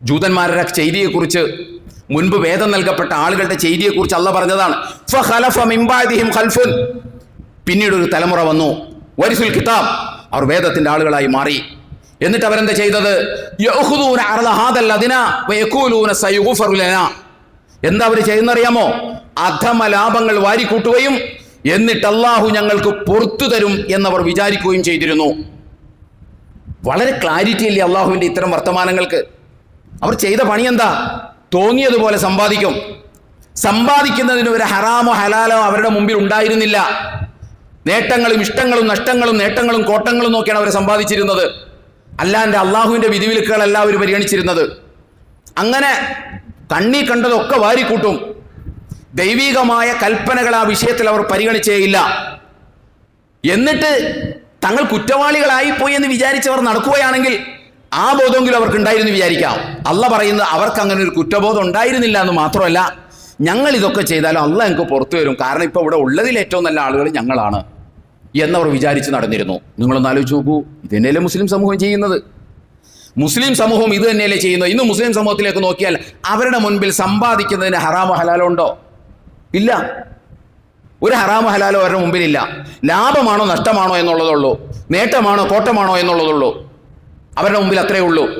ജൂതന്മാരുടെ ചെയ്തിയെക്കുറിച്ച്, മുൻപ് വേദം നൽകപ്പെട്ട ആളുകളുടെ ചെയ്തിയെക്കുറിച്ച് അള്ളാഹ് പറഞ്ഞതാണ്. ഫഖലഫ മിൻ ബഅദിഹിം ഖൽഫുൻ, പിന്നീട് ഒരു തലമുറ വന്നു, വരിസുൽ കിതാബ്, അവർ വേദത്തിന്റെ ആളുകളായി മാറി. എന്നിട്ട് അവരെന്താ ചെയ്തത്? യഖുദൂന അർള ഹാദൽ അദ്നാ വയഖൂലൂന സയുഗ്ഫറു ലനാ. എന്താ അവർ ചെയ്യുന്നറിയാമോ? അധമ ലാഭങ്ങൾ വാരിക്കൂട്ടുകയും എന്നിട്ട് അള്ളാഹു ഞങ്ങൾക്ക് പുറത്തു തരും എന്നവർ വിചാരിക്കുകയും ചെയ്തിരുന്നു. വളരെ ക്ലാരിറ്റി അല്ലേ അള്ളാഹുവിന്റെ ഇത്തരം വർത്തമാനങ്ങൾക്ക്? അവർ ചെയ്ത പണി എന്താ? തോന്നിയതുപോലെ സമ്പാദിക്കും. സമ്പാദിക്കുന്നതിന് ഒരു ഹറാമോ ഹലാലോ അവരുടെ മുമ്പിൽ ഉണ്ടായിരുന്നില്ല. നേട്ടങ്ങളും ഇഷ്ടങ്ങളും നഷ്ടങ്ങളും നേട്ടങ്ങളും കോട്ടങ്ങളും നോക്കിയാണ് അവർ സമ്പാദിച്ചിരുന്നത്. അല്ലാണ്ട് അള്ളാഹുവിന്റെ വിധിവിലക്കുകളല്ല അവർ പരിഗണിച്ചിരുന്നത്. അങ്ങനെ കണ്ണി കണ്ടതൊക്കെ വാരിക്കൂട്ടും. ദൈവികമായ കൽപ്പനകൾ ആ വിഷയത്തിൽ അവർ പരിഗണിച്ചേയില്ല. എന്നിട്ട് തങ്ങൾ കുറ്റവാളികളായി പോയി എന്ന് വിചാരിച്ചവർ നടക്കുകയാണെങ്കിൽ ആ ബോധമെങ്കിലും അവർക്ക് ഉണ്ടായിരുന്നു വിചാരിക്കാം. അള്ളാഹ് പറയുന്നത് അവർക്ക് അങ്ങനെ ഒരു കുറ്റബോധം ഉണ്ടായിരുന്നില്ല എന്ന് മാത്രമല്ല, ഞങ്ങൾ ഇതൊക്കെ ചെയ്താലും അള്ളാഹ് ഞങ്ങൾക്ക് പുറത്തു വരും, കാരണം ഇപ്പോൾ ഇവിടെ ഉള്ളതിൽ ഏറ്റവും നല്ല ആളുകൾ ഞങ്ങളാണ് എന്നവർ വിചാരിച്ച് നടന്നിരുന്നു. നിങ്ങളൊന്ന് ആലോചിച്ച് നോക്കൂ, ഇത് തന്നെയല്ലേ മുസ്ലിം സമൂഹം ചെയ്യുന്നത്? മുസ്ലിം സമൂഹം ഇത് തന്നെയല്ലേ ചെയ്യുന്നത്? ഇന്ന് മുസ്ലിം സമൂഹത്തിലേക്ക് നോക്കിയാൽ അവരുടെ മുൻപിൽ സമ്പാദിക്കുന്നതിന് ഹറാമോ ഹലാലോ ഉണ്ടോ? ഇല്ല. ഒരു ഹറാമോ ഹലാലോ അവരുടെ മുമ്പിലില്ല. ലാഭമാണോ നഷ്ടമാണോ എന്നുള്ളതുള്ളൂ, നേട്ടമാണോ കോട്ടമാണോ എന്നുള്ളതുള്ളൂ. അവരുടെ മുമ്പിൽ അത്രയേ ഉള്ളൂ.